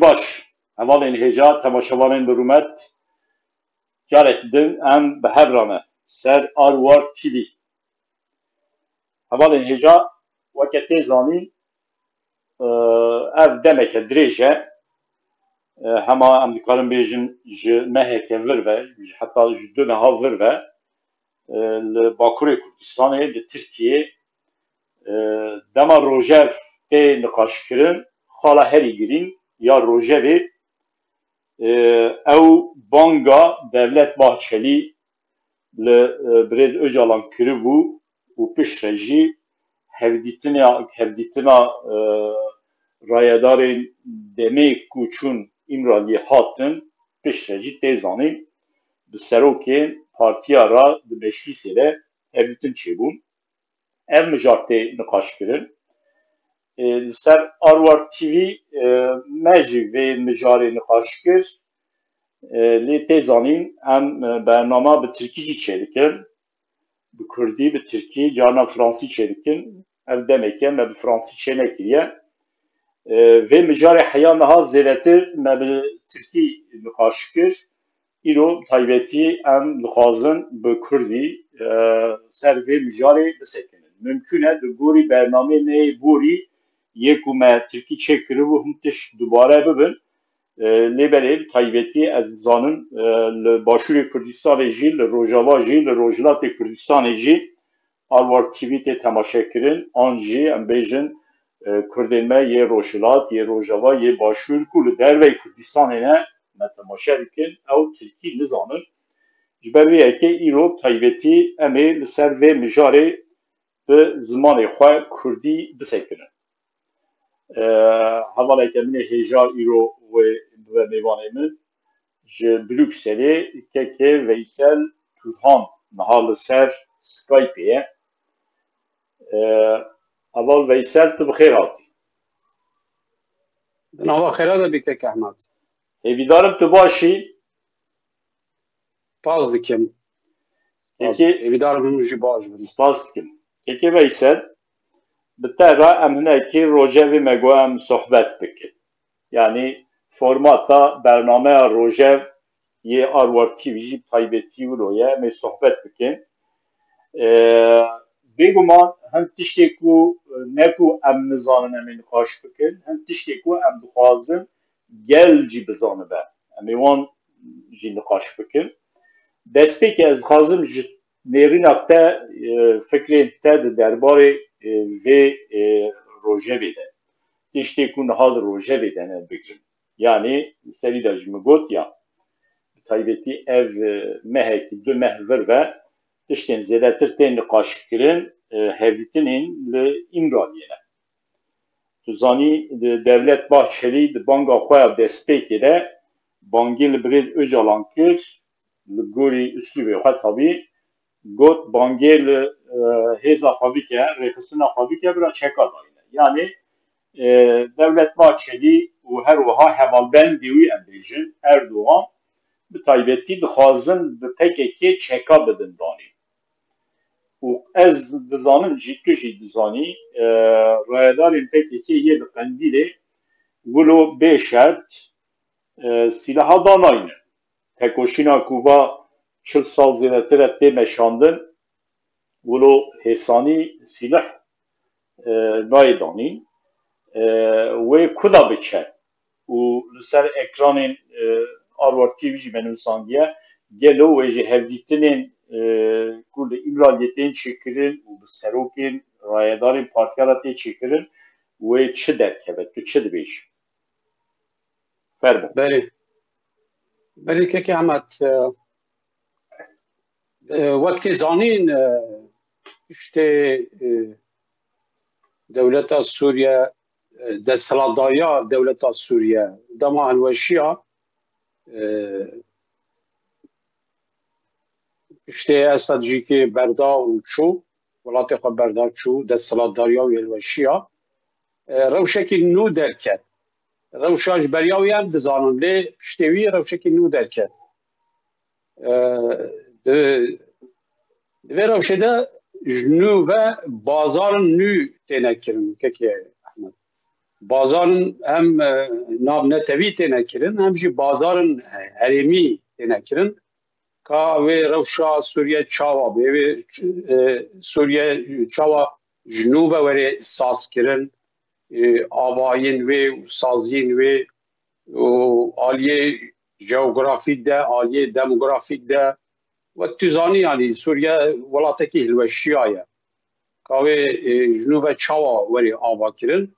باش همان انهجا تماشاوان برومت جارت دن ام به هبرانه سر آروار تیوی همان انهجا وقتی زانی ev demeke dirêj e hema em dikarin bêjin ji meheke vir ve heta ji du meha vir ve li Bakurê Kurdistanê li Tirkiyê dema rojev tê niqaşkirin xala herî girîn ya rojevê ew banga Devlet Bahçelî li Birêd Öcalan kiribû û piştre jî hevdîtina rayedarên demê ku çûn İmraliyê hatin piştre jî tê zanîn bi serokên partiya ra di Meşlîsê de hevdîtin çêbûn. Ev mijar tê niqaşkirin. Li ser Arwar TV me jî vê mijarê niqaşkir lê tê zanîn em bername bi Tirkî jî çêdikin. Bi Kurdî, bi Tirkî, carna Fransî çêdikin. Ev demeke me bi Fransî çê nekiriye. Vê mijarê heya meha zêdetir me bi Tirkî niqaşkir. Îro taybetî em dixwazin bi Kurdî ser vê mijarê bisekinin. Mümkün e di gorî bernameyê me yê borî yê ku me Tirkî çêkiribû him tişt dubare bibin. Lêberê taybetî ez dizanim li Başûrê Kurdistanê jî, li Rojava jî, li Rojhilatê Kurdistanê jî Arwar TV tê temaşekirin. An jî em bêjin Kurdên me yê Rojhilat, yê Rojava, yê Başûr ku li dervey Kurdistanê ne me temaşe dikin ew Tirkî nizanin. Ji ber vê yekê îro taybetî em ê li ser vê mijarê bi zimanê xwe Kurdî bisekinin. Hevaleke min ê hêja îro wê bi mêvanê min ji Brükselê keke Veysel Turhan niha li ser Skypeê ye. Heval Veysel tu bi xêr hatî. Nava xêra de bî keke Ehmed. Hêvîdarim tu baş î? Spas dikim. Hêvîdarim hûn jî baş bin. Spas dikim. Keke Veysel bi te re em hinekî rojevê me got em sohbet bikin. Yani formata bernameya rojev yê Arwar TV jî taybetî wilo ye em ê sohbet bikin. Bêguman him tiştê ku ne ku em nizanin em ê nîqaş bikin, him tiştê ku em dixwazin gel jî bizanibe. Em ê wan jî nîqaş bikin. Destpêkê ez dixwazim ji nêrîna te fikrên te di derbarê vê rojevê de. Tiştê ku niha li rojevê de ne bigirin. Yani serî de jî min got ya taybetî ev mehekî du meh vir ve tiştên zêdetir tê nîqaşkirin hevdîtinên li İmraliyê ne. Tu zanî Devlet Bahçelî di banga xwe ya destpêkê de bangê li Birêd Öcalan kir li gorî üslûbê xwe tabî got bangê li hêza xwe bike, rêxistina xwe bike bira çeka dayîne. Yani Devlet Bahçelî û her wiha hevalbendê wî em bêjin Erdogan bi taybetî dixwazin bi pekekê çeka bidin danî. û ez dizanim jî tu jî dizanî rayedarên pekekê yê li Qendîlê wilo bêşert sîlaha danayînin. Tekoşîna ku va 40 sal zêdetir e tê meşandin wilo hêsanî sîlah nayê danîn. Wê kuda biçe û li ser ekranên Arwar TV jî me nivîsandiye gelo wê ji hevdîtinên ku li İmraliyê tên çêkirin û bi serokên rayedarên partiya ra tê çêkirin wê çi derkeve, tu çi dibêjî? Fermo. Belê keke Ehmed wekî zanîn tiştê Dewleta Sûriye desthilatdariya Dewleta Sûriye dema hilweşiya tiştê estratejîkê berda û çû welatê xwe berda çû desthilatdariya û hilweşiya rewşekî nû derket. Rewşa ji beriya wî em dizanin lê tiştê wî rewşekî nû derket. Di vê rewşê de ji nû ve bazarin nû têne kirin keke Ehmed. bazarın hem navnetevi tenekirin hem jî bazarın herêmî tenekirin ka ve rewşa Suriye çawa be ve Suriye çawa jinû ve were saz kirin avayên ve saziyên ve aliyê jeografîk de aliyê demografîk de ve tu zanî yani Suriye welatekî hilweşiya ye ka wê jinû ve çawa were ava kirin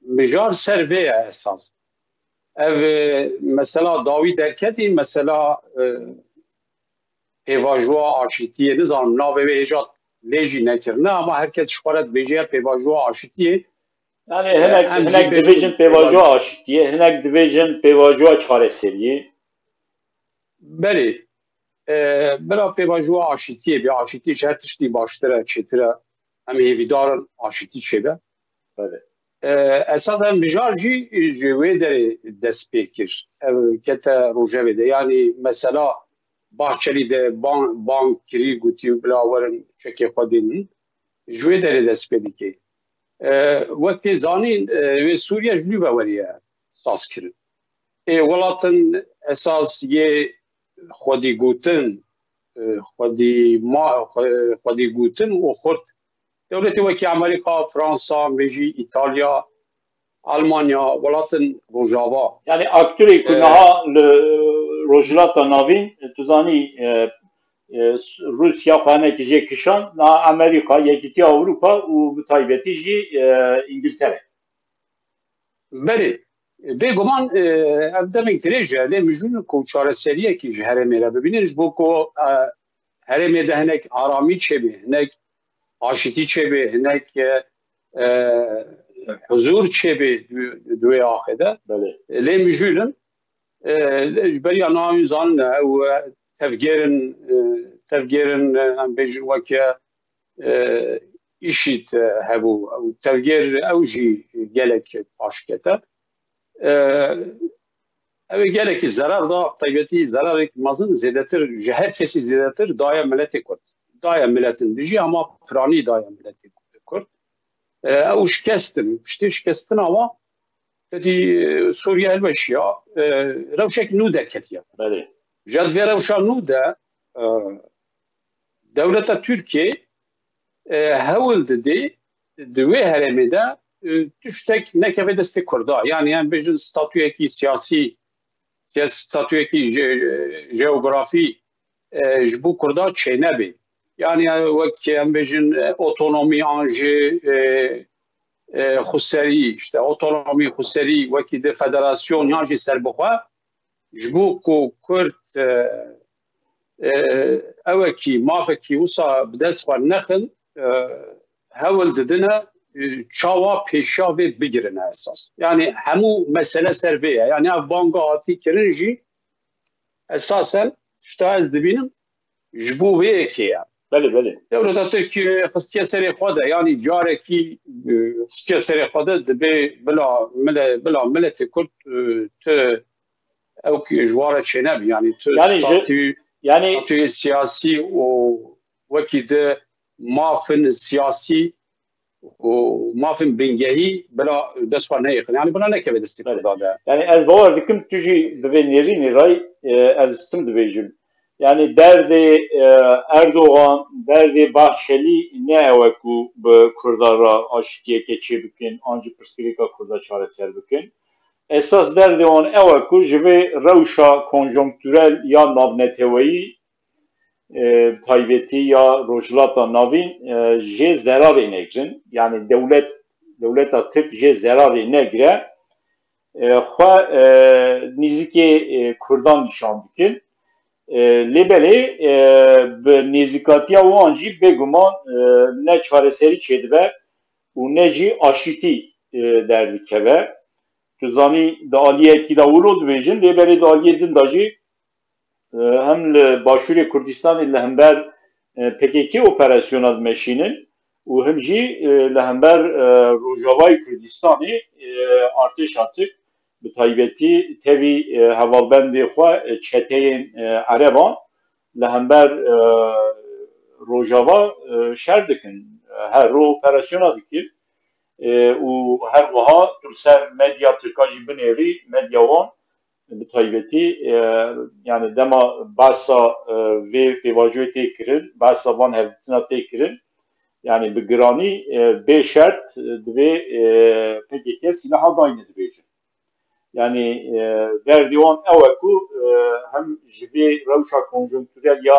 mijar ser vê ye esas. Ev mesela dawî derketî mesela pêvajoya aşîtiyê nizanim navê wê hêja lê jî nekirine ama herkes ji xwe re dibêje pêvajoya aşîtiyê Yani hinek dibêjin pêvajoya aşîtiyê, hinek dibêjin pêvajoya çareseriyê. Belê bira pêvajoya aşîtiyê bê aşîtî ji her tiştî baştir e çêtir e em hêvîdarin aşîtî çêbe. Esas em mijar jî ji wê derê dest pê kir. Ev kete rojevê de yani mesela Bahçeli de bank kirî gotî bila werin çekê xwe dînin ji wê derê dest pê dike. Wek tê zanîn wê Sûriye ji nû ve weriye saz kirin. Welatin esas yê xwedî gotin xwedî gotin û xurt dewletê wekî Amerîka, Fransa, mêjî İtalya, Almanya, welatên Rojava. Yani aktörê ku niha li rojhilata navîn tu zanî Rusya xwe hinekî jê kişand niha Amerîka, Yekîtiya Ewropa û bi taybetî jî İngiltere. Belê. Bêguman ev demek dirêj e lê mijûlin ku çareseriyekî ji herêmê re bibînin ji bo ku herêmê de hinek aramî çêbê, hinek aşîtî çêbê, hinek huzur çêbê di wê axê de lê mijûlin ji beriya navîn zanin ew tevgêrin em bêjin weke îşît hebû tevgêr ew jî gelek paş kete. Ew ê gelekî zerar da taybetî zerarek mezin zêdetir ji her kesî zêdetir daya miletê Kurd. Daya miletin dijî ama piranî daya miletê Kurd. Ew şikestin, piştî şikestin ama Suriye hilweşiya rewşek nû derketiye. Ji vê rewşa nû de dewleta Tirkiye hewl didê di wê herêmê de tiştek nekeve destê Kurda. Yani em bêjin statûyekî siyasî, statûyekî jeografî ji bo Kurda çênebê. Yani wek em bêjin otonomî an ji Xusserî, işte otonomî Xusserî wekî di federasyon yan jî serbixwe ji bo ku Kurd evekî mafekî wisa bi dest xwe nexin hewl didine çawa pêşiya vê bigirin esas. Yani hemû mesele ser vê ye. Yani ev banga hatî kirin jî esasen şta ez dibînim ji bo vê yekê ye. Dewleta Tirkiye xistiye serê xwe de yani carekî xistiye serê xwe de dibe bila miletê Kurd tu ew ji ware çênebî yani tu statûyê siyasî û wekî di mafin siyasî û mafin bingehî bila dest xwe neyêxin. Yani bila nekeve destê Kurda de. Yani ez bawer dikim tu jî di vê nêrînê ray ez tim dibêjim. Yani derdê Erdogan, derdê Bahçeli ne ew ku bi Kurda ra aşîtiyekê çê bikin, an jî pirsgirêka Kurda çareser bikin. Esas derdê wan ew ku ji vê rewşa konjonktürel ya navneteweyî taybetî ya rojhilata navîn jê zerarê negirin. Yani dewleta Tirk jê zerarê negire xwe nêzîkê Kurdan nîşan dikin. Lêbelê bi nêzîkatiya wan jî bêguman ne çareserî çêdibe û ne jî aşîtî derdikeve. Tu zanî di aliyekî de wilo dibêjin, lêbelê di aliyê din de jî hem li Başûrê Kurdistanê li hember PKK operasyona dimeşînin û him jî li hember Rojavayê Kurdistanê artêşa Tirk bi taybetî tevî hevalbendê xwe çeteyên Ereban li hember Rojava şer dikin. Her ro operasyona dikin. و هر وها سر مدیا ترکاجی بنیری مدیا وان به تایبەتی yani dema bahsa vê pêvajoyê tê kirin bahsa van hevdîtina tê kirin yani bi giranî bê şert divê PKK silaha dayînê dibêjin yani derdê wan ew e ku hem ji vê rewşa konjonktûrel ya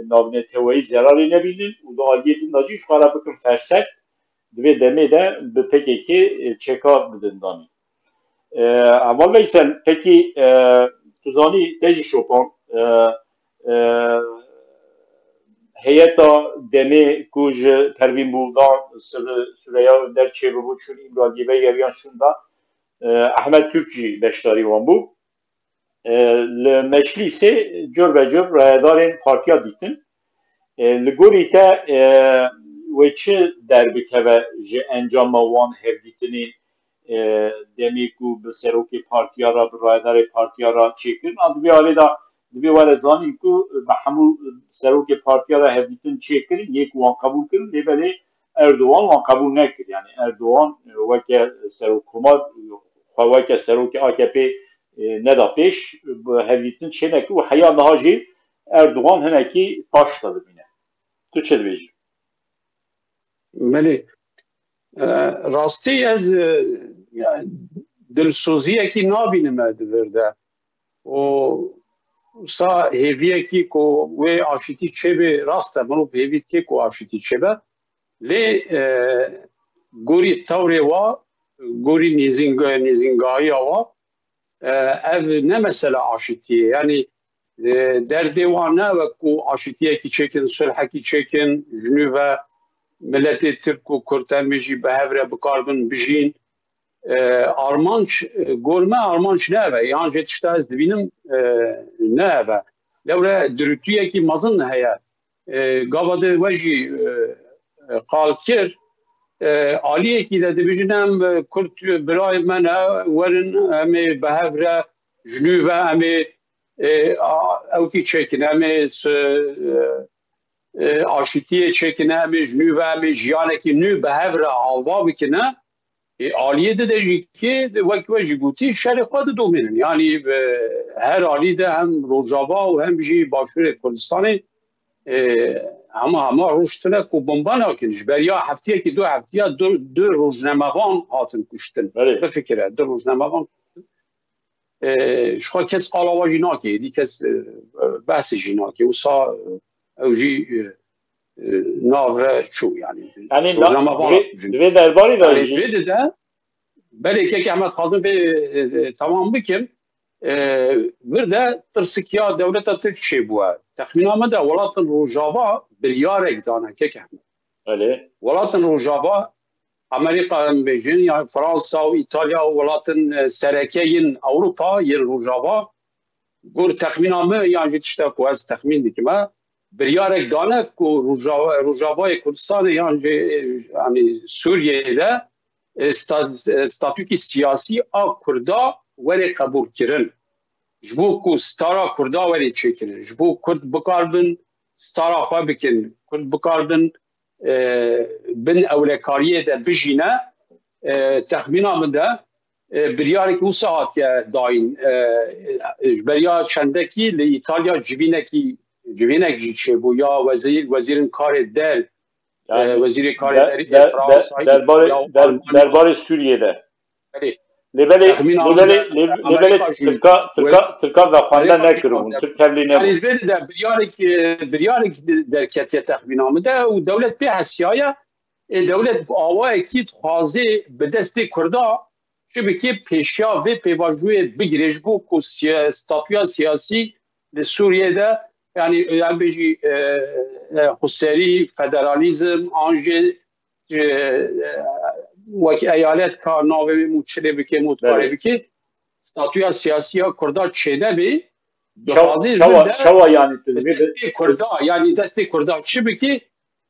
navnetewayî zerarê nebînin û di aliyê din de jî xwara bikin fersek divê demê de bi PKK çêka bidin danî. Ama Veysel peki tuzani tejî şopan heyeta demê ku ji Pervîn Buldan Süreyya Önder çêbibû çûn İmraniye ve yeviyan şunda Ahmet Türk jî beşdarî wan bû. Li Meclîsê cur ve cur rayedarên partiya dîtin. Li gorî te wê çi derbikeve ji encama wan hevdîtinê demê ku bi serokê partiya ra bi rayedarê partiya ra çêkirin divê alê da divê were zanîn ku bi hemû serokê partiya ra hevdîtin çêkirin yê ku wan qebûl kirin lêbelê Erdogan wan qebûl nekir yani Erdogan weke serokkomar xwe weke serokê AKP neda pêş bi hevdîtin çê nekir û heya niha jî Erdogan hinekî taş da dibîne. Tu çi dibêjî? Belê rastî ez dilsoziyekî nabînim me di vir de û sta hêviyekî ku wê afîtî çêbê rast e mirov hêvî dike ku afîtî çêbe lê gorî tewrê wa gorî nîzîngahiya wa ev ne mesela aşîtiye yani derdê wan ne ve ku aşîtiyekî çêkin sulhekî çêkin ji nû ve milletê Tirk û Kurd em jî bi hev re bikarbin bijîn armanc gorme armanc ne ve yan jê tişta ez dibînim ne ve lewre dirûtiyekî mezin heye gava de we jî qal kir aliyekî de dibêjin em Kurd birayê me ne werin em ê bi hev re ji nû ve em ê ewkî çêkin em ê aşîtiyê çêkine em ê ji nû ve em ê jiyanekî nû bi hev re ava bikine aliyê de jî kê wek we jî gotî şerê xwe didomînin yanî her alî de hem Rojava û hem jî Başûrê Kurdistanê hema roj tune ku bomba nakin ji beriya heftiyekî du heftiya du rojnamevan hatin kuştin bifikire du rojnamevan kuştin ji xwe kes qalawa jî nake êdî kes behsê jî nake wisa ew jî nav çû yani divê derbarî de vê dide belêkekî em ez xwazim vê temam bikim vir de tirsikiya dewleta Tirk çêbûye texmîna me de welatên Rojava biryarek dane kekehmet welatên Rojava Amerîka em bêjin yani Fransa û İtalya û welatên serekeyên Ewropa yên Rojava gur texmîna me yan jî tişta ku ez texmîn dikim biryarek dane ku Rojavayê Kurdistanê yan jî yani Sûriyeyê de statûkî siyasî a Kurda were qebûl kirin ji bo ku stara Kurda were çêkirin ji bo Kurd bikarbin stara xwe bikin Kurd bikarbin bin ewlekariyê de bijîne texmîna min de biryarek wisa hatiye dayîn ji beriya çendekî li İtalya civînek jî çêbû ya wezîrên karê del wezîrê karê derbarê Sûriyeyê lêbelê Tirka vexwanda nekiribûn Tirk tevlî nebûn biryarek derketiye texmîna min de û dewlet pê hesiyaye dewlet awayekî dixwaze bi destê Kurda çi bike pêşiya vê pêvajoyê bigire ji bo ku statûya siyasî li Sûriyê de yani em bêjî xweserî federalîzm an jê wek eyalet ka navê û çilê bike mutbarê bike statûya siyasî ya Kurda çêdebê çawa yani destê Kurda yani destê Kurda çi bike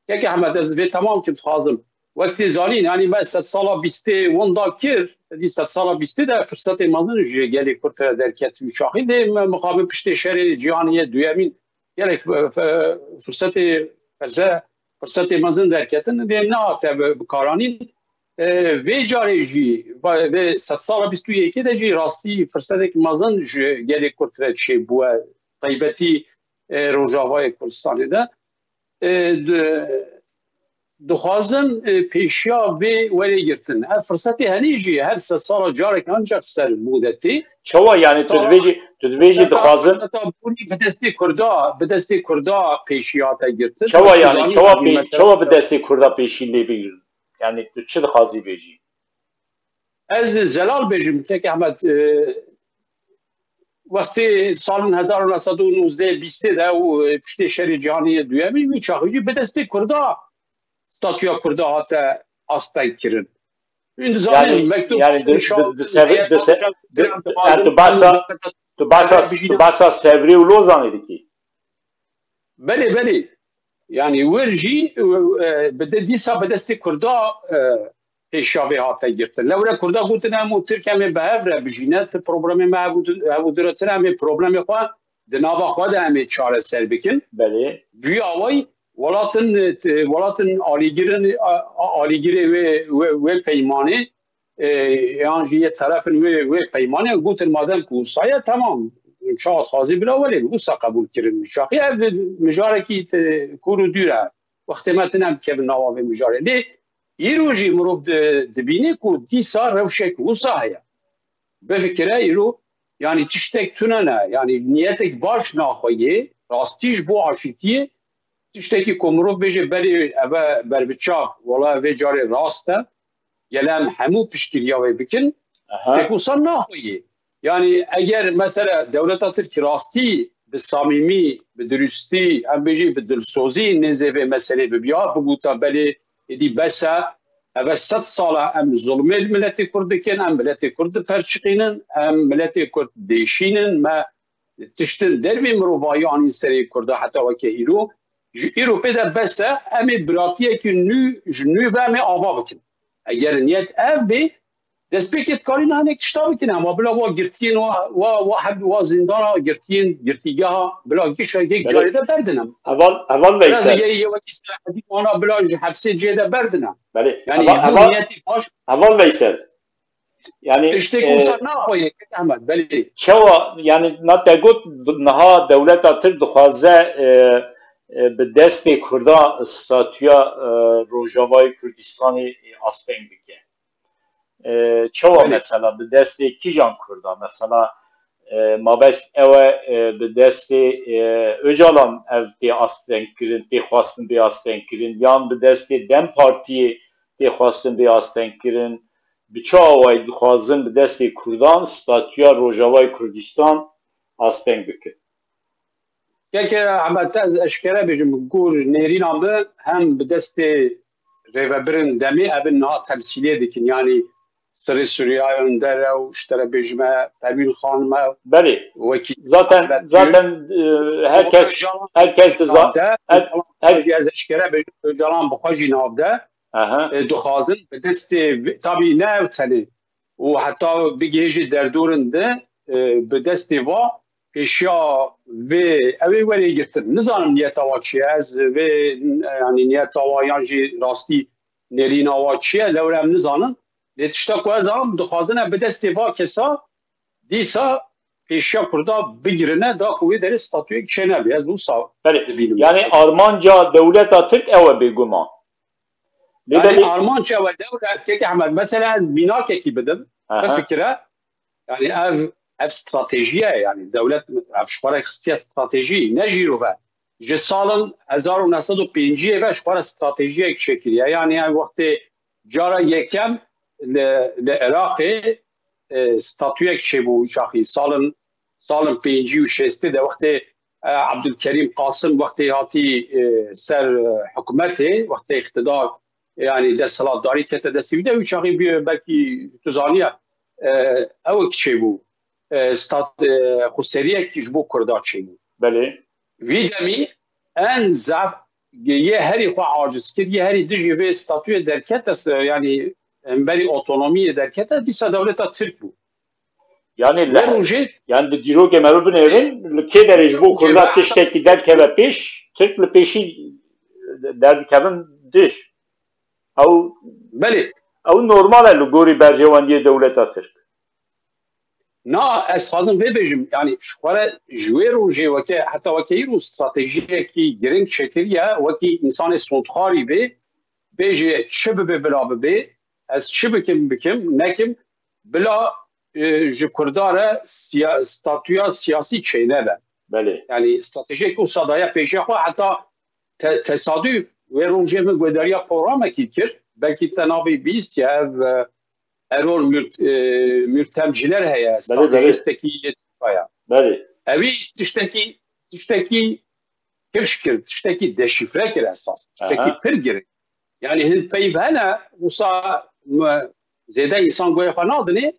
yekê hemet ez vê temam kim dixwazim wektê zanîn yani me sed sala bîstê wenda kir dî sed sala bîstê de firsetê mezin ji gelê Kurd derketî şaxî lê mixabê piştê şerê cîhaniyê duyemîn gelek fırsatê mezin derketin lê nehat bikaranîn وی جاری جی و 100 سال 21 ده جی راستی فرصت که مازن گلی کرد چه بوه طیبتی روجاوای کردستانی ده دخوازن پیشیا وی ولی گرتن هر فرصتی هنی جی هر 3 سال جاری که انجا سر مودتی چوا یعنی تدویجی دخوازن ستا بونی به دستی کردا پیشیات گرتن چوا یعنی چوا به دستی کردا پیشی نبیگرن یعنی تو چه دخوازی بیجی از زلال بیجیم که احمد وقتی سال 1919 20 ده و پشت شهر جهانی دویمی میچاخیجی به دستی کردا ستاتویا کردا هاته آستای کرن این زمان مکتوب تو باسا سوری و لوزانی دیکی بله یعنی ورجی دیسا به دستی کردا پیشاوی هاته گرتن لوره کردا گوتن همو ترکمه به هفره بجینت پروبرام ما هبو درتن همه پروبرام خواه دناوا خواه ده همه چاره سر بکن بله دوی آوای ولاتن آلیگیره و پیمانه یعنی یه طرف و پیمانه گوتن مادم کوسایه تمام شاید خازی بلا ولی اوسا قبول کرن میشاقی مجاره کی کورو دوره وقتی متنم که نواب مجاره لی یه روزی مروب دبینه کو دیسا روشک اوسا هیا بفکره ایرو یعنی تشتک تونه نه یعنی نیتک باش ناخویه راستیش بو عاشیتیه تشتکی کمروب بجه بری اوه بر بچاق ولا اوه جاره راسته یلم همو پشکریا و بکن تکوسان ناخویه yani eğer mesela devlet Türkiye rasti به صمیمی به درستی هم بجی به دلسوزی نزد به مسئله بیا بگو تا بله دی بسا اول 100 ساله هم ظلم ملت کرد کن هم ملت کرد پرچقینن هم ملت کرد دیشینن ما تشتن دربی مروبایی آنی سری کرده حتی وکه ایرو پیدا بسا امی براتیه که نو و امی آوا بکن اگر نیت اف بی دست پیکت کاری نه نیک شتا بکنه اما بلا وا گرتین و زندان ها گرتیگه ها بلا گیش یک جایی ده بردنم اول ویسل یه وکی سلاحدی آنا بلا حبسه جیه ده بردنم بله یعنی بو نیتی باش اول ویسل یعنی اشتی کنسر نخواهی که احمد بلی شوا یعنی نتگوت نها دولت تر دخوازه به دست کردا استاتویا روجاوای کردستانی آستین بکن چوا مثلا به دست کی جان کردا مثلا ما بس اوه به دست öcalan evde asten kirin te xwastin be asten kirin yan به دست dem partiye te xwastin be asten kirin bi çaway dixwazin به دست Kurdan statüya Rojavay Kurdistan asten bikin که احمد از اشکره بجم گور نرین آمده هم به دست ریوبرن دمی ابن نا تمثیلیه دکن یعنی سری سوریایان داره و اشتره بجمه پروین خانم بله zaten herkes از اشکره بجم جلان بخواجی نافده دخوازن به دست طبی نه تنه و حتی بگیجی در دورنده به دست وا پیشیا و اوی ولی گرتن نزانم نیت آوا چیه از و یعنی نیت آوا یعنی راستی نرین آوا چیه لورم نزانم لیتشتا که از هم دخوازنه به دست وا کسا دیسا پیشیا کردا بگیرنه دا کوی در استاتوی چه نبی از بوسا ببینم یعنی آرمانجا دولت ترک اوه بگومان یعنی آرمانجا و دولت که احمد مثلا از بینا که بدم بفکره یعنی استراتژیه یعنی دولت افشخوار اخستی استراتژی نجیرو به جسالن 1905 و اشخوار استراتژی یک شکلیه یعنی وقتی جارا یکم لعراق استاتوی یک چه بود شاخی سالن 56 ده وقتی عبدالکریم قاسم وقتی هاتی سر حکومته وقتی اقتدار یعنی دستلات داری که دستی بیده و شاخی بلکی توزانیه او چه بود خسریه کیش بو کردا چه بود بله ویدمی ان زب یه هری خو عاجز کرد یه هری دیجی به استاتوی درکت است یعنی بری اتونومی درکت دیسا دولت ترک بود yani yani diro gemero binevin ki derij bu kurda tişteki derke ve peş Türk le peşi derdi kevin diş او بله او نورمال لگوری برجواندی دولت ترک. نا از خازم ببیجم یعنی شخوره جویر و جه وکی حتی وکی رو استراتژی کی گرنگ شکریه وکی انسان سنتخاری بیجه چه بلا ببی از چه بکم نکم بلا جه کرداره ستاتویا سیاسی چینه به بله یعنی استراتژی که صدای پیشی خو حتی تصادف و روزه من گوداریا پروگرام کی کرد بلکه تنابی 20 یا erol mürtemciler heye stratejisteki yetkiya. Beli. Evi tişteki kirşkir, tişteki deşifre kir esas. Tişteki pir girin. Yani hin peyvene usa zede insan goya fanadını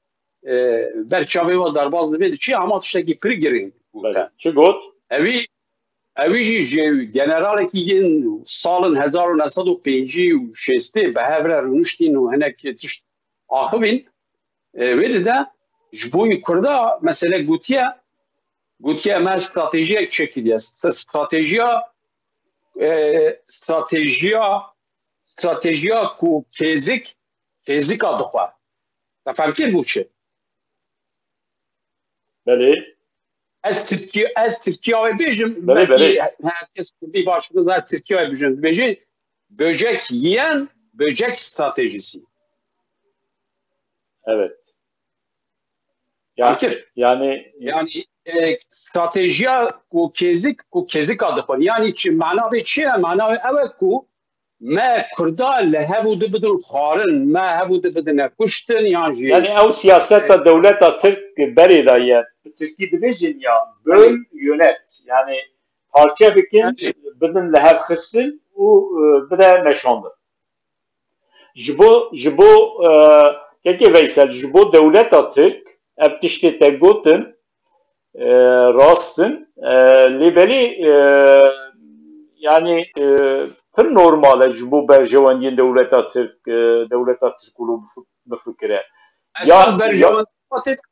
berçavi ve darbaz dedi çi ama tişteki pir girin. Çi got? Evi ji generaleki yin salın 1905 به هفره رونشتین و هنک تشت آخوین ویده ده جبوی کرده مثلا گوتیه ما استراتژی چکیدی است استراتژیا کو کیزیک آده خواه تفهمتیر بود چه؟ بله از ترکیه های بیجم بله herkes bir başımız az Türkiye های بیجم böcek yiyen böcek stratejisi. Evet. Yani stratejiya ku kezik adı kon. Yani manavi çi? Manavi evet ku me Kurda lehevu dibidin xarin, me hevu dibidin kuştin yani ev siyaseta devleta Türk beri daye. Türkiye dibijin ya böl yönet. Yani parça bikin bidin lehev xistin u bide meşandır. Jibo Keki Veysel, jibo devleta Türk ev tişti te gotin rastın libeli yani pır normale jibo berjevandiyen devleta Türk ulu bifkire. Esas berjevandiyen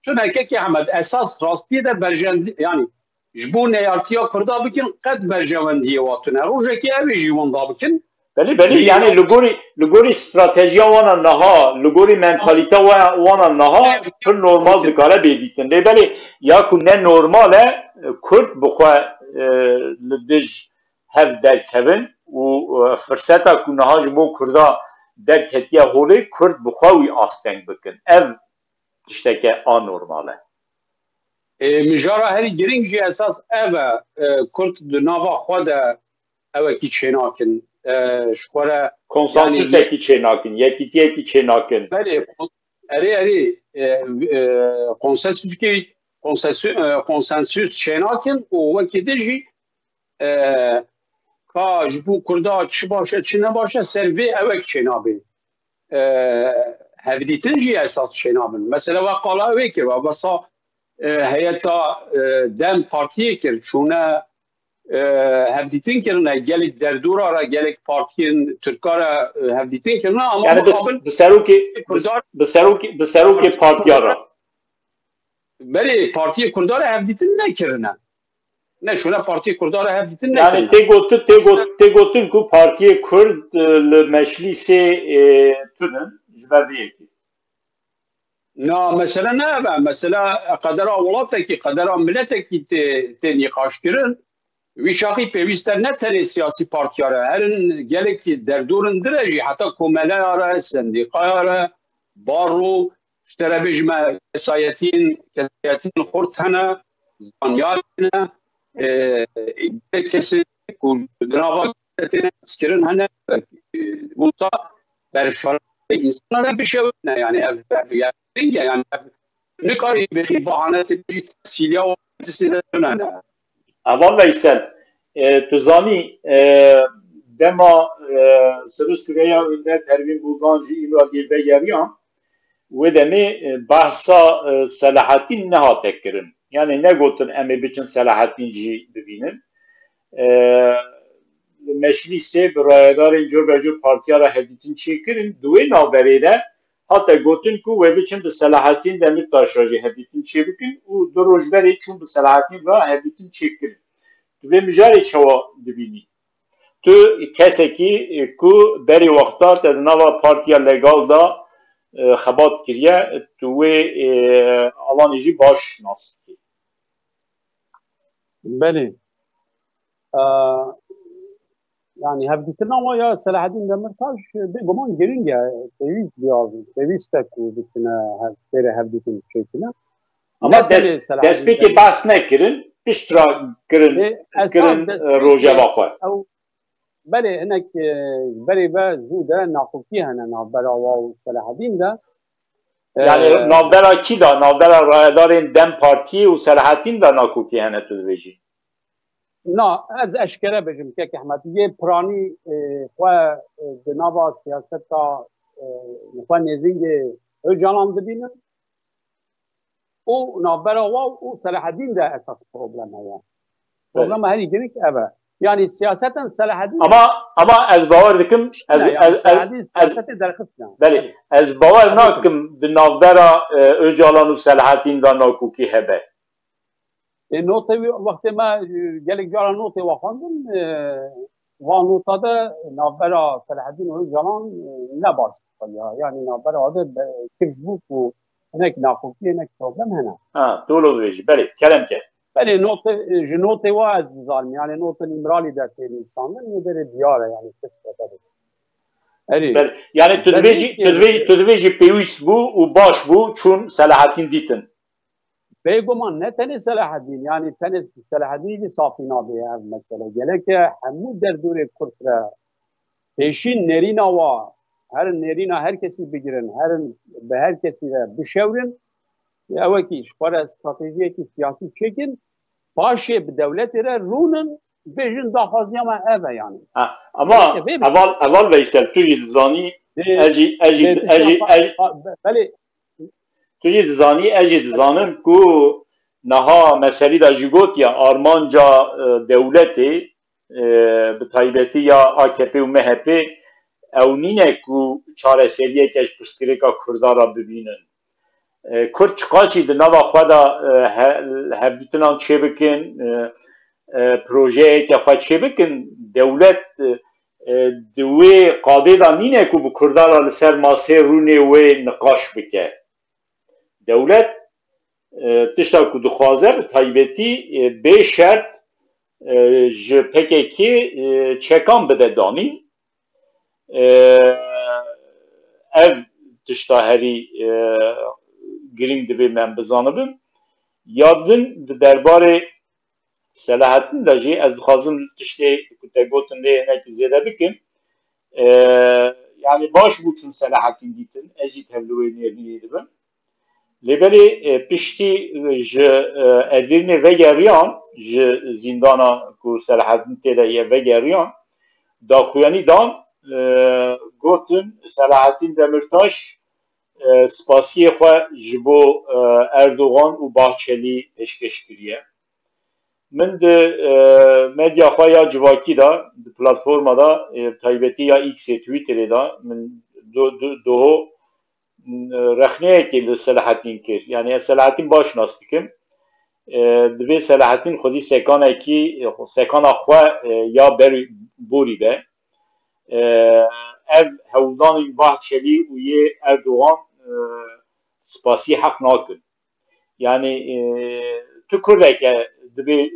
tüne keki Ahmet esas rastiye de berjevandiyen yani jibo neyartiya kurda bikin qed berjevandiye watune rojeki evi jivanda bikin بله yani لگوری استراتژی وانا نها لگوری منتالیته وانا نها پر نورمال دکاره بیدیتن بله یا کنه نورماله کرد بخوا لدج هف درکبن و فرصتا کنه ها جمو کردا درکتیه هولی کرد بخواوی آستنگ بکن ev تشتکه آنورماله مجارا هری گرینگ جی اساس ev کرد ناوا خود ev کی چیناکن شخوره konsensus eki çenakin, yekiti çenakin. Beli, konsensus çenakin o vakit ji ka bu kurda çi başa çi ne başa servi evek çenabin. Hevditin ji esas çenabin. Mesela vakala vekir ve basa heyeta dem partiye kir çuna hevditin kirine gelek derdura ra gelek partiyen Türkara hevditin kirine ama yani beseruki partiyara beli partiye Kurdara hevditin ne kirine ne şuna partiye Kurdara hevditin ne yani te gotin ku partiye Kurd meşlisi tünen jberdiye ki na mesela ne be mesela kadara ulataki kadara milleteki te nikaş kirin ویشاقی پیوستر نه تنی سیاسی پارتیاره هرن گلکی در دورن درجی حتی کومله آره سندیقه بارو اشتره بجمع کسایتین خورد هنه زانیارینه کسی دنابا سکرین هنه بودا برشاره insanlara bir şey ne yani yani ne kadar bir bahanet bir silya o size dönen Avan Veysel, tuzani dema sırı süreye önde tervin buldancı imra girbe geriyan ve demi bahsa Selahattin ne hatekkirin. Yani ne gotun emi biçin Selahattinci bibinin. Meşlise bir rayadarın cöbercö partiyara heditin çekirin. Duve navberede hatta gotun ku ve biçin bir Selahattin Demirtaş racı heditin çekirin. U durujberi çun bir Selahattin ra heditin çekirin. Ve mücari çava dibini. Tu keseki ku beri vakta te nava partiya legal da خبات کریه توی الان جی باش ناستی. بله yani hevdîtina wa ya Selaheddîn Demirtaş bi guman giring e pêwîst biyazî pêwîst e ku bitine fêrê hevdîtin çêkine. Ama destpêkê behs nekirin, piştra kirin rojeva xwe. Belê hinek berê ve zû de naqûkî hene navbera wa û Selaheddîn de. Yani navbera kî da? Navbera rayedarên Dem Partiyê û Selaheddîn da naqûkî hene tu dibêjî? Na, ez eşkere bêjim kek Ehmed yê piranî xwe di nava siyaseta xwe nêzîngê Öcalan dibînin û navbera we û Selaheddîn de esas problem heye. Problema herî ginik ev e. Yani siyaseten Selaheddîn ama ez bawer dikim siyasetê derxist ne. Belê ez bawer nakim di navbera Öcalan û Selaheddîn da naqûkî hebe. Notê wextê me gelek cara notê we xwendin van nota de navbera Selaheddîn û Öcalan ne baş ya. Yani navbera de kivbûk û hinek naqûkî hinek problem hene. Ha, dolo dibêjî. Belê, kerem ke. Belê notê ji notê we ez dizanim. Yani notên İmralî dertê nîsandin û derê diyar e yani belê. Yani tu dibêjî pêwîst bû û baş bû çûn Selaheddîn dîtin. Bêguman ne tenê Selaheddîn yani tenê Selaheddînî safî nabe ev mesele. Geleke hemû derdorê Kurd re pêşîn nêrîna wa her nêrîna her kesî bigirin, bi her kesî re bişewrin ewekî ji xwe re stratejiyekî siyasî çêkin paşê bi dewletê re rûnin bêjin daxwaziya me ev e yani. Ama eval Veysel tu jî dizanî tu jî dizanî ez jî dizanim ku niha meselî da jî gotiye armanca dewletê bi taybetî ya AKP û MHP ew nîne ku çareseriyeke ji pirsgirêka Kurda ra bibînin. Kurd çiqaçî di nava xwe da hevdîtinan çêbikin, projeyeke xwe çêbikin, dewlet di wê qadê da nîne ku bi Kurda ra li ser masê rûnê wê niqaş bike. Dewlet tişta ku dixwaze bi taybetî bê şert ji PKK çekan bide danîn. Ev tişta herî giring dibe me bizanibim. Ya din di derbarê Selaheddîn de jî ez dixwazim tiştê ku te gotin lê hinekî zêde bikim. Yani baş bû çûn Selaheddîn dîtin, ez jî tev li wê nêrînê dibim. Lêberê piştî ji Edirnê vegeriyan ji zîndana ku Selaheddîn tê de ye vegeriyan daxuyanî dan gotin Selaheddîn Demirtaş spasiyê xwe ji bo Erdogan û Bahçelî pêşkêş kiriye. Min di medya xwe ya civakî da di platforma da taybetî ya X'ê Twitterê da min doho rexneyekê li Selaheddîn kir. Yani ez Selaheddîn baş nas dikim. Divê Selaheddîn xwedî sekana xwe ya ber borî be. Ev hewldanên Bahçelî û yê Erdogan spasî heq nakin. Yani tu Kurdeke dibê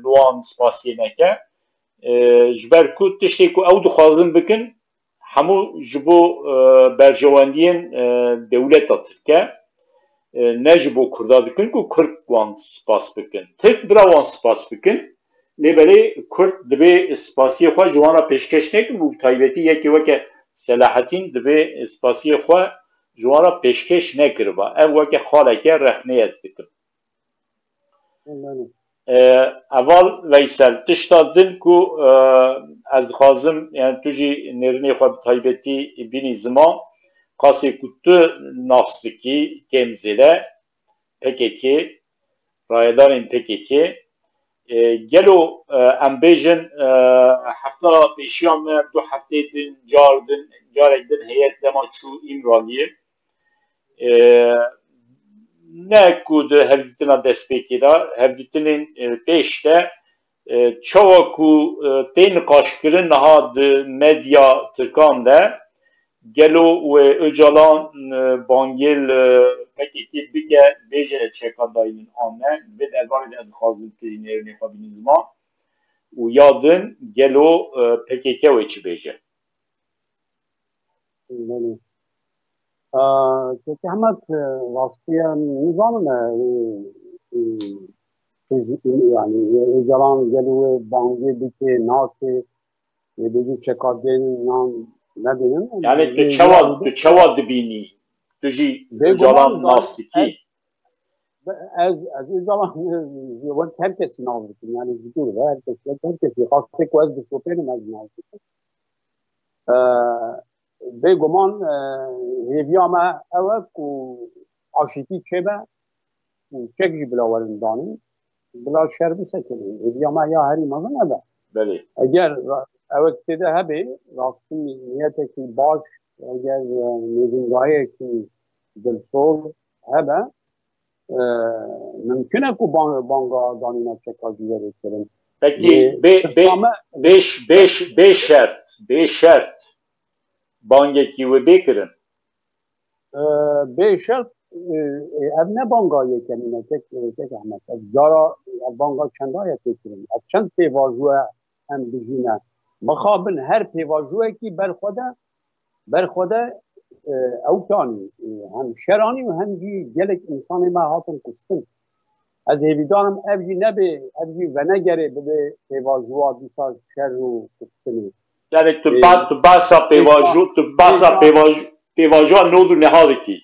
li wan spasiyê neke ji ber ku tiştê ku ew dixwazin bikin hemû ji bo berjewendiyên dewleta Tirk e ne ji bo Kurda dikin ku Kurd wan spas bikin. Tirk bira wan spas bikin. Lêberê Kurd dibê spasiyê xwe ji wan re pêşkêş nekin û taybetî yekê weke Selaheddîn dibê spasiyê xwe ji wan re pêşkêş nekiriba. Ev weke xaleke rexnê ez dikim. Eval Veysel tişta din ku ez dixwazim yani tu jî nêrînê xwe bi taybetî bînî ziman qasê ku tu nafs dikî kêm zêde PKK rayedarên PKK gelo em bêjin hefta pêşiyan me du heftê din carek din heyet dema çû İmraliyê ne ku di hevdîtina destpêkê da hevdîtinên pêş de çawa ku tê niqaşkirin niha di medya Tirkan de گلو و اجالان بانگل پکیکی بگه بیجه چکا داینین آنه به درباره از خازن تجینیر نخوابین زمان و یادن گلو پکیکی و چی بیجه بله. که همت راستی نظام yani Öcalan geliyor bange dike nasi dedi çekadın nan ne diyeyim yani tu çava dibini tu jî Öcalan nastiki az Öcalan ben herkesin aldıkım yani gidiyor herkes hasta koz bir şoförüm az nastiki beguman heviyama evak u aşiti çebe çekici bilavarın dani bila şerbi sekenin heviyama ya heri mazın ebe بله اگر اوقات ده هبه راستی نیت کی باش اگر نزنگاهی کی دلسول هبه ممکنه کو بانگا دانینا چکا جیره کرن peki be şert bangeki ve bekirin به شرط ev ne banga yekenine tek Ahmet jara banga çanda yekenin çend pevajuya hem bijine مخابن هر پیواژوی کی برخوده او کانی هم شرانی و هم جی گلک انسان ما هاتن کشتن از هیویدانم اوجی نبه اوجی و نگره به پیواژوا دیسا شر و کشتنی yani tu basa پیواژو نودو نهاده کی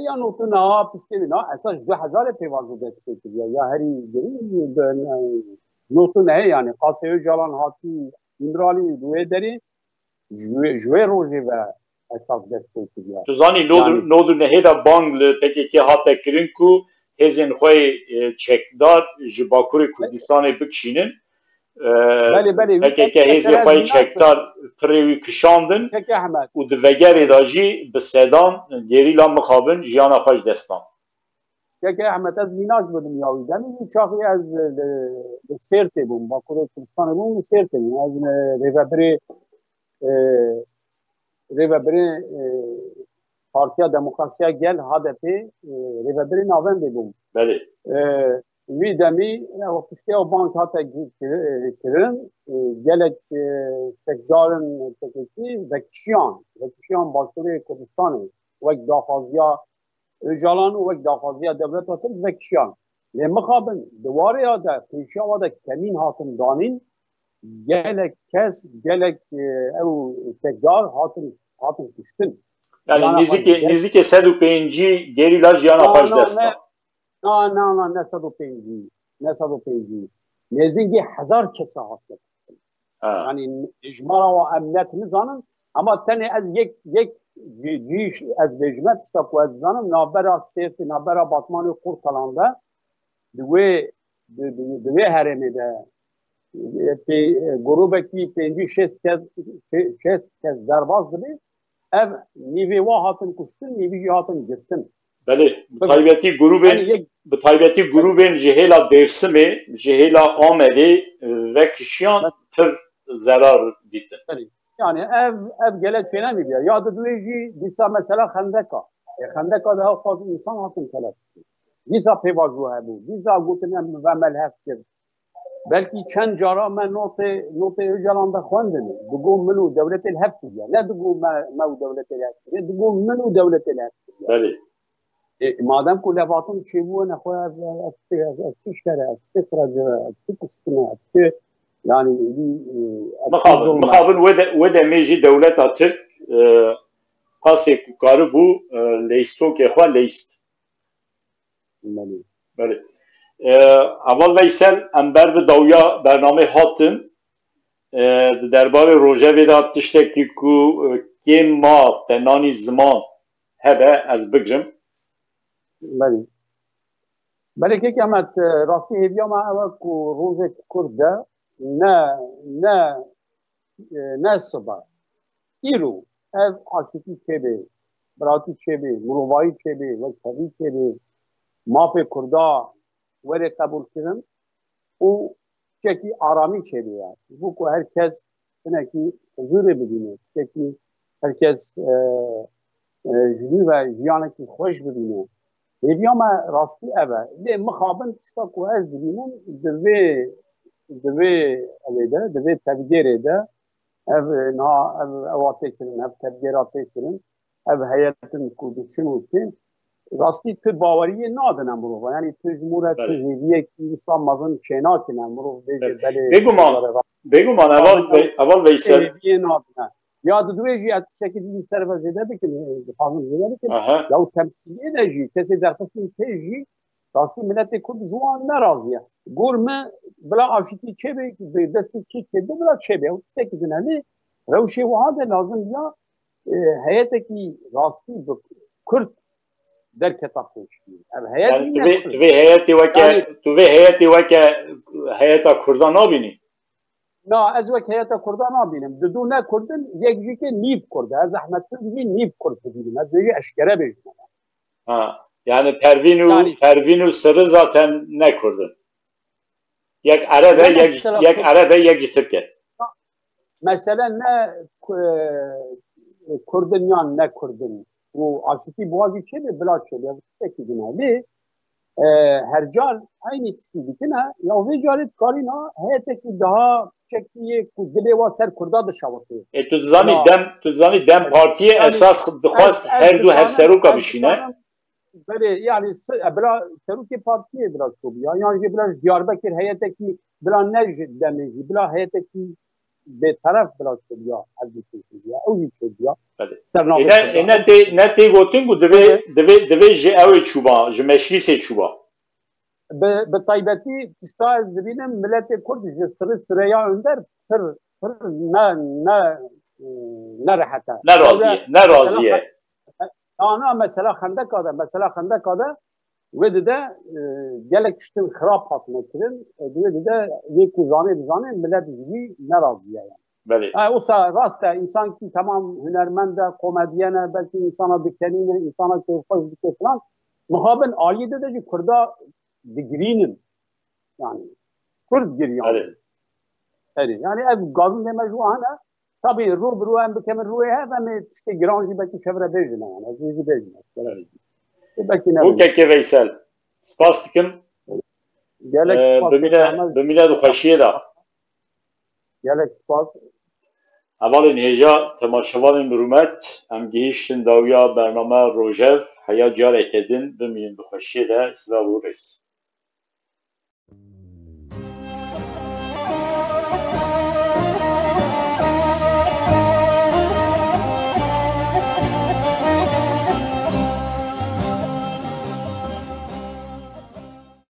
یا نوتو نها پشتی نه اساس 2000 پیواژو دسته یا هری گری نوتو نه yani قاسه جالان هاتی İmrali duye deri jwe roje ve esas destek ediyor. Tu zanî nodu nehêda bang li PKK hate kirin ku hêzên xwe çekdar ji Bakurê Kurdistanê bikişînin PKK hêzê xwe çekdar pirê wî kişandin û di vegerê de jî bi sedan gerîla mixabin jiyana xwe ji destan. Peki Ahmet az minaj buldum ya. Demin uçağı az serte bum. Bakurê Kurdistanê bum serte bum. Az rêveberê Partiya Demokrasiya Gel HDP rêveberê navendê bum. Belê. Wî demî piştîya bank hate kirin gelek sekdarên PKK vekişiyan Bakurê Kurdistanê wek daxwaziya Öcalan û wek daxwaziya devleta Tirk vekişiyan. Lê mixabin diwarê de pêşiya de kemîn hatin danîn gelek kes gelek ew tekdar hatin kuştin. Yani nizîkê sed û pêncî gerîla jiyana xwe ji destan. Ne sed û pêncî. Nêzînkî hezar kesa hatin. Yani ijmara ve emniyet nizanin ama tenê ez yek جيش از بجمت شتاق و از زنم نابرا سیرت نابرا باتمان قرطلانده دوی هرمی ده گروبه کی پنجی شست کس درباز ده ev نیوی وا هاتن کشتن نیوی جی هاتن گرتن بله بطایبتی گروبین جهیلا درسمه جهیلا آمده و کشیان پر zarar دیتن yani ev gelek şeyler mi diyor? Ya da duyucu disa mesela Xendeka. Xendeka daha fazla insan hatın talep. Disa pevajvu bu. Disa gutinem ve melheftir. Belki çend cara men note Öcalan'da xwendin. Digum minu devletel heftir ya. Ne digum mev devletel heftir. Ne digum minu devletel heftir. Beli. Madem ku levatın şevu ne xoya çişkere, çifracı, çikuştuna, yani mixabin ve de mejî dewleta Tirk qasê ku karibû lêstokê xwe lêst. Belê. Eval Veysel em ber bi dawya bernamê hatin di derbarê rojevê de tiştekî ku kêm ma tenanî ziman hebe ez bigirim. Belê kekî Ahmet rastî hêviya me ew ku rojek Kurd de ne sıba. İro ev aşıkı çebe, bırakı çebe, murovayı çebe, ve tabi çebe, mafê Kurda were kabul kirin û çekî aramî çebe ya. Bu ku herkes ki huzurê bibîne, çekî herkes جنی و جیانه که خوش ببینه بیام راستی اوه ده مخابن تشتا کو از ببینم دوی اویده دوی تبگیره ده ev na ev evatê kirin ev tedbîra tê kirin ev heyetin ku diçin ki rastî tu baweriyê nadin em mirova yani tu ji mûre tu hêviyekî wisa mezin çênakin em mirov bêje belê bêguman eval Veysel hêviyê nadin ya di duê jî tiştekî dîn ser ve zêde bikin dixwazin zêde bikin ya temsîliyê de jî kesê derxistin tê jî rastî miletê Kurd ji wan nerazî ye gur me bila aşitî çêbê destê kî çêde bila çêbê ew tiştekî din hemî rewşê wiha de lazim ya heyetekî rastî bi Kurd derketa pêşî ev heyet tu vê heyetê weke heyeta Kurdan nabînî na ez wek heyeta Kurdan nabînim di dû ne Kurdin yek jî ke nîv Kurd ez Ehmedkir jî nîv Kurd dibînim ez jî eşkere bêjim yani Pervin û Sirri zaten ne Kurdin yek Ereb e yek jî Tirk e mesele ne Kurdin yan ne Kurdin û aşitî buwazî çêbe bila çêbe tiştekî din lê hercal aynî tiştî dikine ya vê carê karîna heyetekî daha çekiyê ku dilê wa ser Kurda dişewitê tu dizanî dem partiyê esas dixwast her du hevseroka bişîne Belê yani bila serokê partiyê bila çûbiya yan jî bila Diyarbekir heyetekî bila ne ji demê jî bila heyetekî bêteref bila çûbiya ez dîya ew jî çûbiya ne tê gotin ku divê ji ew ê çûba ji meclîsê çûba bi taybetî tişta ez dibînim miletê Kurd ji Sirri Sirêya Önder pir nerehet e nerazî ye ana mesela xendeka de wê dide gelek tiştin xirab hatine kirin wê dide wê ku zanê dizanê millet jî nerazî ye wisa rast e însan ki temam hunermend e komedyen e belkî însana dikenîne însana kêfxweş dike filan muhabin aliyê de jî Kurda digirînin yani Kurd giriyan yani ev gazin dême ji wan e tabii rû bi rû em bikemin rûyê hev em ê tiştê giran jî belkî şevre bêjin yani ez jî bêjim Bûkekê Veysel spas dikim gelek bimîne dixweşiyê de gelek spas hevalên hêja temaşevanên mirûmet em gihîştin dawiya bername Rojev heya careke din bimînin dixweşiyê de silav û rês